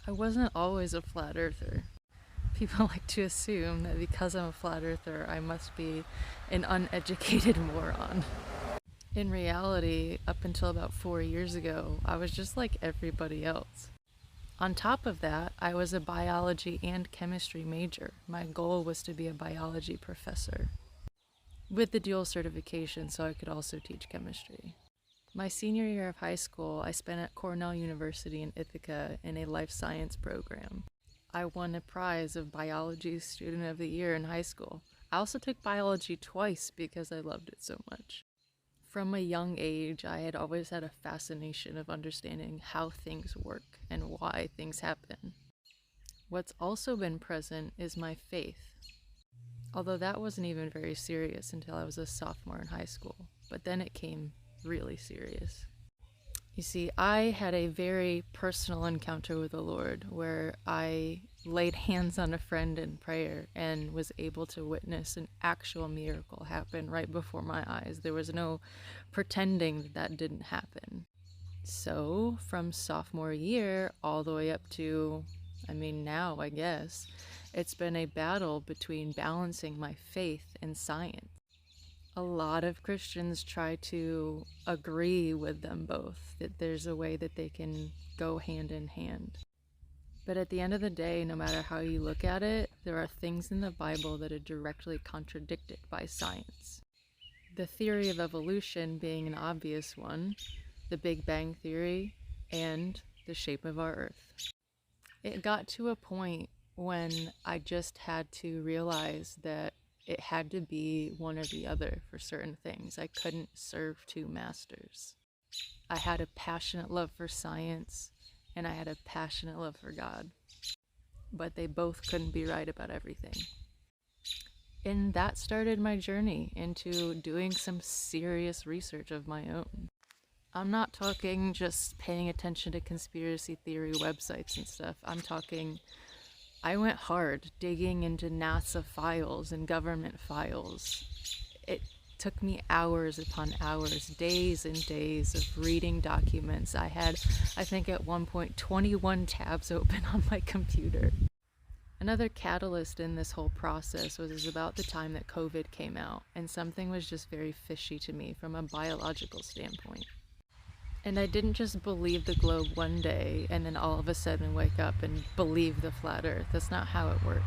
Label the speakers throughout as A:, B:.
A: I wasn't always a flat earther. People like to assume that because I'm a flat earther, I must be an uneducated moron. In reality, up until about 4 years ago, I was just like everybody else. On top of that, I was a biology and chemistry major. My goal was to be a biology professor with the dual certification so I could also teach chemistry. My senior year of high school, I spent at Cornell University in Ithaca in a life science program. I won a prize of Biology Student of the Year in high school. I also took biology twice because I loved it so much. From a young age, I had always had a fascination of understanding how things work and why things happen. What's also been present is my faith, although that wasn't even very serious until I was a sophomore in high school, but then it came really serious. You see, I had a very personal encounter with the Lord where I laid hands on a friend in prayer and was able to witness an actual miracle happen right before my eyes. There was no pretending that that didn't happen. So, from sophomore year all the way up to, now, I guess, it's been a battle between balancing my faith and science. A lot of Christians try to agree with them both, that there's a way that they can go hand in hand. But at the end of the day, no matter how you look at it, there are things in the Bible that are directly contradicted by science. The theory of evolution being an obvious one, the Big Bang Theory, and the shape of our Earth. It got to a point when I just had to realize that it had to be one or the other for certain things. I couldn't serve two masters. I had a passionate love for science and I had a passionate love for God, but they both couldn't be right about everything. And that started my journey into doing some serious research of my own. I'm not talking just paying attention to conspiracy theory websites and stuff. I'm talking, I went hard digging into NASA files and government files. It took me hours upon hours, days and days of reading documents. I had, I think at one point, 21 tabs open on my computer. Another catalyst in this whole process was about the time that COVID came out, and something was just very fishy to me from a biological standpoint. And I didn't just believe the globe one day and then all of a sudden wake up and believe the flat earth. That's not how it worked.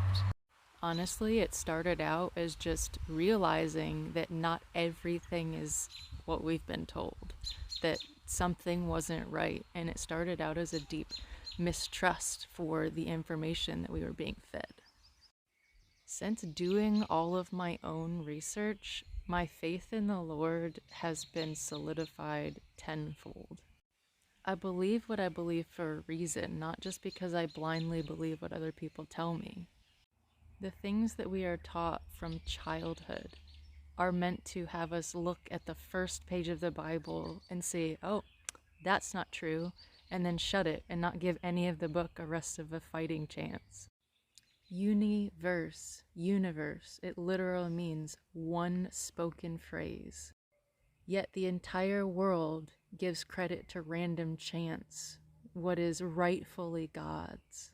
A: Honestly, it started out as just realizing that not everything is what we've been told, that something wasn't right, and it started out as a deep mistrust for the information that we were being fed. Since doing all of my own research, my faith in the Lord has been solidified tenfold. I believe what I believe for a reason, not just because I blindly believe what other people tell me. The things that we are taught from childhood are meant to have us look at the first page of the Bible and say, oh, that's not true, and then shut it and not give any of the book a rest of a fighting chance. Universe, universe, it literally means one spoken phrase. Yet the entire world gives credit to random chance, what is rightfully God's.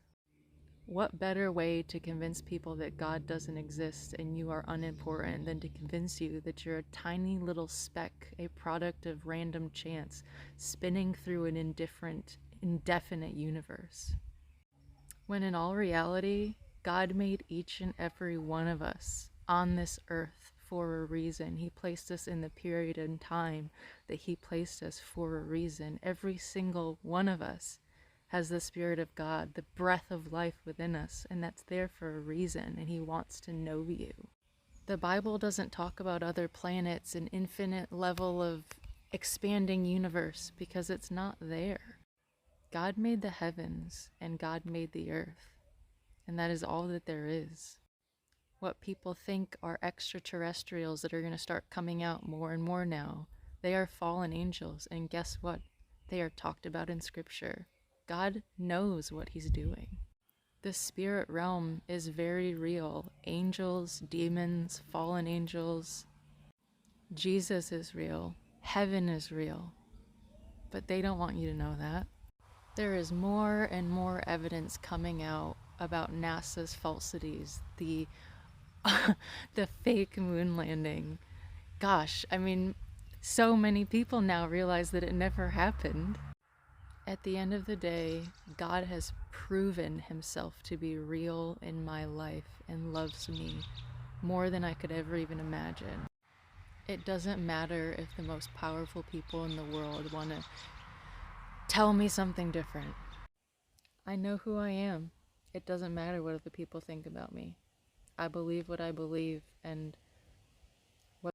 A: What better way to convince people that God doesn't exist and you are unimportant than to convince you that you're a tiny little speck, a product of random chance, spinning through an indefinite universe? When in all reality, God made each and every one of us on this earth for a reason. He placed us in the period in time that He placed us for a reason. Every single one of us has the Spirit of God, the breath of life within us, and that's there for a reason, and He wants to know you. The Bible doesn't talk about other planets, an infinite level of expanding universe, because it's not there. God made the heavens, and God made the earth, and that is all that there is. What people think are extraterrestrials that are going to start coming out more and more now, they are fallen angels, and guess what? They are talked about in Scripture. God knows what He's doing. The spirit realm is very real. Angels, demons, fallen angels. Jesus is real. Heaven is real. But they don't want you to know that. There is more and more evidence coming out about NASA's falsities, the fake moon landing. Gosh, I mean, so many people now realize that it never happened. At the end of the day, God has proven himself to be real in my life and loves me more than I could ever even imagine. It doesn't matter if the most powerful people in the world want to tell me something different. I know who I am. It doesn't matter what other people think about me. I believe what I believe, and